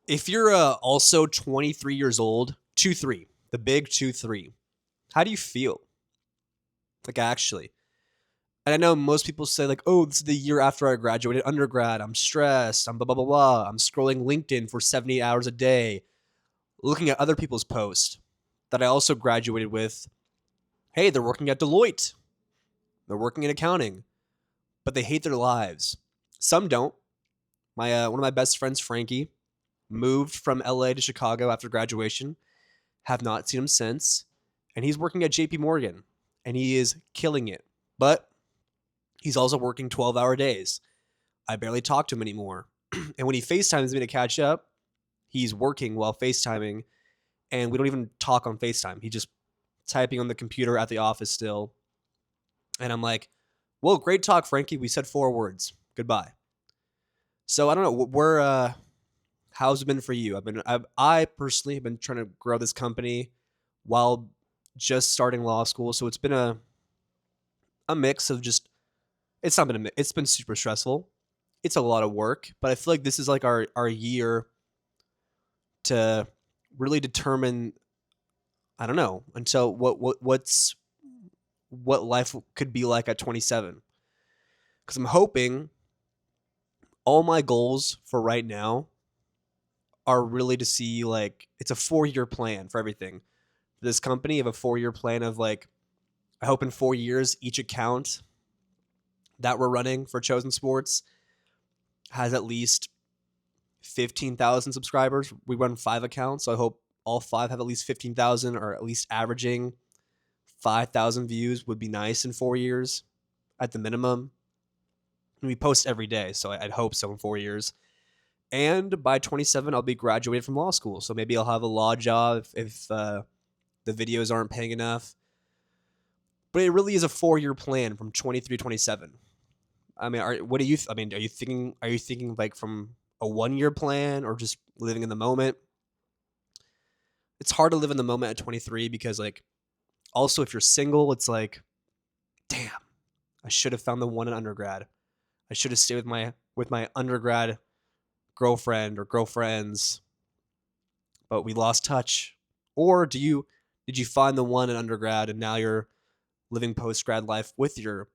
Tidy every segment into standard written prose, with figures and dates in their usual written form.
If you're also 23 years old, 2-3, the big 2-3, how do you feel? Like, actually. And I know most people say, like, oh, this is the year after I graduated undergrad. I'm stressed. I'm blah, blah, blah, blah. I'm scrolling LinkedIn for 70 hours a day, looking at other people's posts that I also graduated with. Hey, they're working at Deloitte. They're working in accounting, but they hate their lives. Some don't. One of my best friends, Frankie, moved from LA to Chicago after graduation. Have not seen him since, and he's working at JP Morgan, and he is killing it. But he's also working 12-hour days. I barely talk to him anymore. And when he FaceTimes me to catch up, he's working while FaceTiming, and we don't even talk on FaceTime. He just typing on the computer at the office still. And I'm like, well, great talk, Frankie. We said 4 words. Goodbye. So I don't know. How's it been for you? I personally have been trying to grow this company while just starting law school. So it's been a mix of just, it's been super stressful. It's a lot of work, but I feel like this is like our year to really determine, I don't know, until what life could be like at 27. Because I'm hoping all my goals for right now are really to see, like, it's a 4-year plan for everything. For this company, I have a 4-year plan of, like, I hope in 4 years each account that we're running for Chosen Sports has at least 15,000 subscribers. We run 5 accounts, so I hope all 5 have at least 15,000, or at least averaging 5,000 views would be nice in 4 years at the minimum. And we post every day, so I'd hope so in 4 years. And by 27, I'll be graduated from law school, so maybe I'll have a law job if the videos aren't paying enough. But it really is a 4-year plan from 23 to 27. I mean, what do you? I mean, are you thinking? Are you thinking like from a 1-year plan, or just living in the moment? It's hard to live in the moment at 23 because, like, also if you're single, it's like, damn, I should have found the one in undergrad. I should have stayed with my undergrad girlfriend or girlfriends, but we lost touch. Or did you find the one in undergrad and now you're living post grad life with your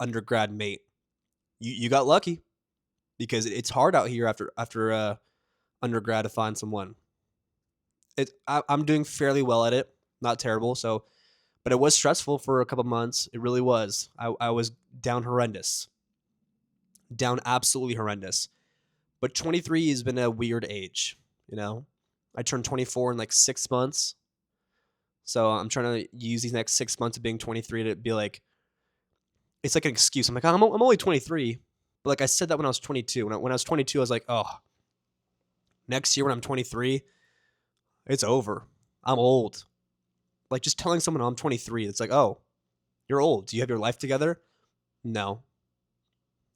undergrad mate? You got lucky because it's hard out here after undergrad to find someone. I'm doing fairly well at it, not terrible. So, but it was stressful for a couple months. It really was. I was down horrendous, down absolutely horrendous. But 23 has been a weird age, you know. I turned 24 in like 6 months, so I'm trying to use these next 6 months of being 23 to be like, it's like an excuse. I'm like, I'm only 23, but like I said that when I was 22. When I was 22, I was like, oh, next year when I'm 23, it's over. I'm old. Like, just telling someone I'm 23, it's like, oh, you're old. Do you have your life together? No,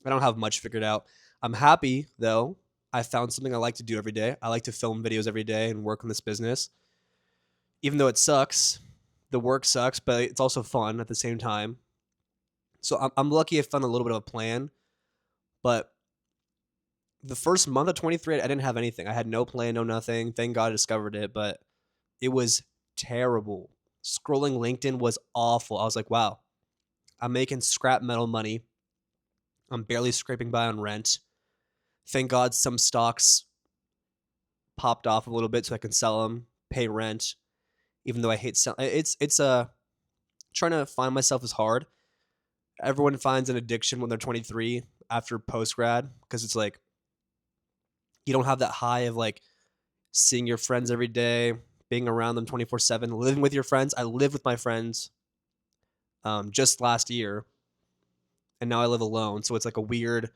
I don't have much figured out. I'm happy though. I found something I like to do every day. I like to film videos every day and work on this business. Even though it sucks, the work sucks, but it's also fun at the same time. So I'm lucky I found a little bit of a plan. But the first month of 23, I didn't have anything. I had no plan, no nothing. Thank God I discovered it, but it was terrible. Scrolling LinkedIn was awful. I was like, wow, I'm making scrap metal money. I'm barely scraping by on rent. Thank God some stocks popped off a little bit so I can sell them, pay rent, even though I hate selling. It's trying to find myself is hard. Everyone finds an addiction when they're 23 after post grad because it's like you don't have that high of like seeing your friends every day, being around them 24/7, living with your friends. I lived with my friends just last year, and now I live alone. So it's like a weird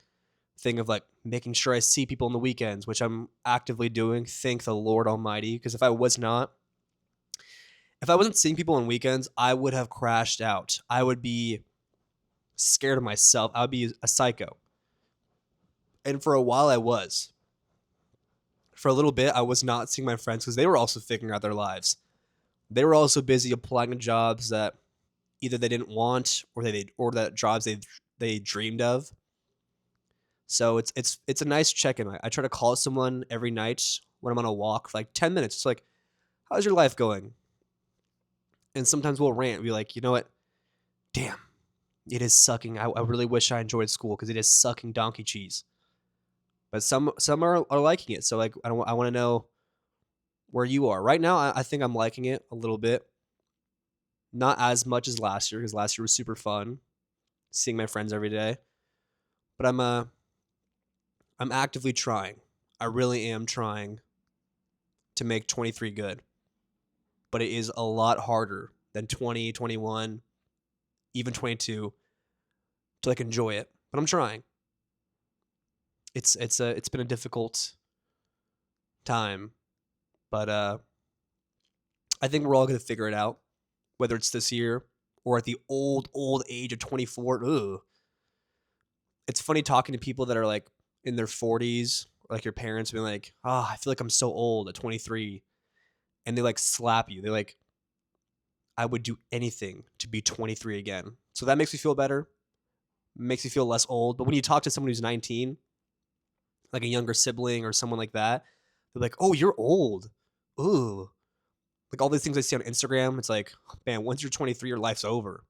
thing of like making sure I see people on the weekends, which I'm actively doing. Thank the Lord Almighty, because if I wasn't seeing people on weekends, I would have crashed out. I would be scared of myself. I would be a psycho. And for a while, I was. For a little bit, I was not seeing my friends because they were also figuring out their lives. They were also busy applying to jobs that either they didn't want or that jobs they dreamed of. So it's a nice check-in. I try to call someone every night when I'm on a walk for like 10 minutes. It's like, how's your life going? And sometimes we'll rant. Be like, you know what? Damn, it is sucking. I really wish I enjoyed school because it is sucking donkey cheese. But some are liking it. So like I want to know where you are right now. I think I'm liking it a little bit, not as much as last year because last year was super fun, seeing my friends every day. But I'm actively trying. I really am trying to make 23 good. But it is a lot harder than 20, 21, even 22 to like enjoy it. But I'm trying. It's been a difficult time, but I think we're all gonna figure it out, whether it's this year or at the old age of 24. Ugh. It's funny talking to people that are like in their 40s, like your parents being like, I feel like I'm so old at 23. And they like slap you. They're like, I would do anything to be 23 again. So that makes me feel better, makes me feel less old. But when you talk to someone who's 19, like a younger sibling or someone like that, they're like, oh, you're old. Ooh. Like all these things I see on Instagram, it's like, man, once you're 23, your life's over.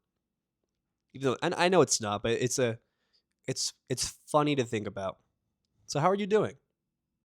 Even though, and I know it's not, but it's funny to think about. So how are you doing?